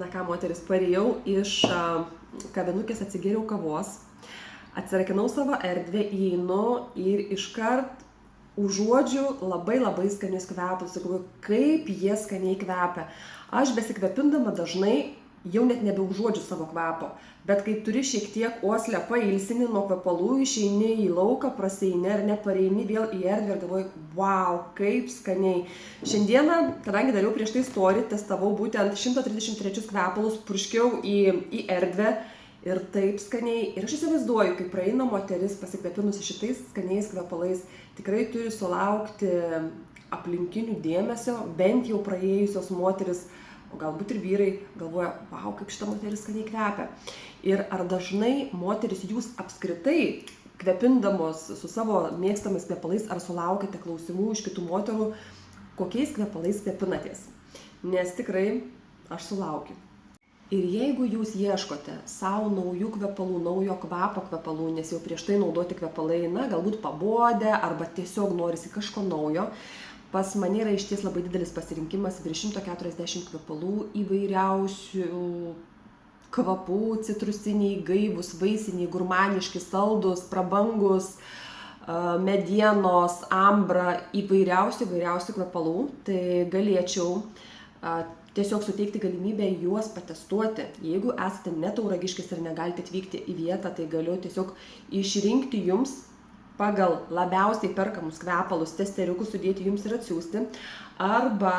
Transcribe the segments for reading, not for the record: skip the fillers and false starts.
Na ką, moteris, parėjau iš kavinukės, atsigėriau kavos, atsirakinau savo erdvę, įeinu ir iškart užuodžiu labai skanius kvepalus. Sakau, kaip jie skaniai kvepia. Aš besikvepindama dažnai jau net nebeužuodžiu savo kvapo, bet kai turi šiek tiek uoslę, pailsini nuo kvepalų, išeini į lauką, prasieini ar nepareini vėl į erdvę ir galvoju, wow, kaip skaniai. Šiandieną, kadangi dariau prieš tai story, testavau būtent 133 kvepalus, purškiau į erdvę ir taip skaniai. Ir aš įsivaizduoju, kai praeina moteris pasikvepinusi šitais skaniais kvepalais, tikrai turi sulaukti aplinkinių dėmesio, bent jau praėjusios moteris, o galbūt ir vyrai galvoja, wow, kaip šita moteris skaniai kvepia. Ir ar dažnai moteris jūs apskritai, kvepindamos su savo mėgstamais kvepalais, ar sulaukite klausimų iš kitų moterų, kokiais kvepalais kvepinatės? Nes tikrai aš sulaukiu. Ir jeigu jūs ieškote savo naujų kvepalų, naujo kvapo kvepalų, nes jau prieš tai naudoti kvepalai, na, galbūt pabodę arba tiesiog norisi kažko naujo, pas mane yra išties labai didelis pasirinkimas, virš 140 kvepalų įvairiausių kvapų, citrusiniai, gaivūs, vaisiniai, gurmaniški, saldus, prabangus, medienos, ambra, įvairiausių kvepalų. Tai galėčiau tiesiog suteikti galimybę juos patestuoti. Jeigu esate ne Tauragiškis ir negalite atvykti į vietą, tai galiu tiesiog išrinkti jums pagal labiausiai perkamus kvepalus, testeriukus sudėti jums ir atsiųsti. Arba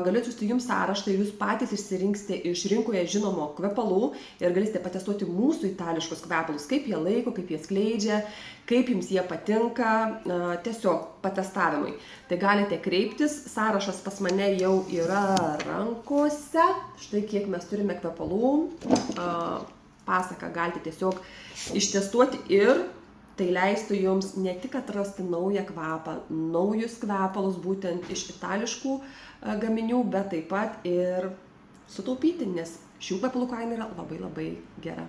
galiu atsiųsti jums sąraštą ir jūs patys išsirinksite iš rinkoje žinomo kvepalų ir galėsite patestuoti mūsų itališkus kvepalus, kaip jie laiko, kaip jie skleidžia, kaip jums jie patinka, tiesiog patestavimui. Tai galite kreiptis, sąrašas pas mane jau yra rankose, štai kiek mes turime kvepalų, pasaką galite tiesiog ištestuoti ir tai leistų jums ne tik atrasti naują kvapą, naujus kvepalus būtent iš itališkų gaminių, bet taip pat ir sutaupyti, nes šių kvepalų kaina yra labai gera.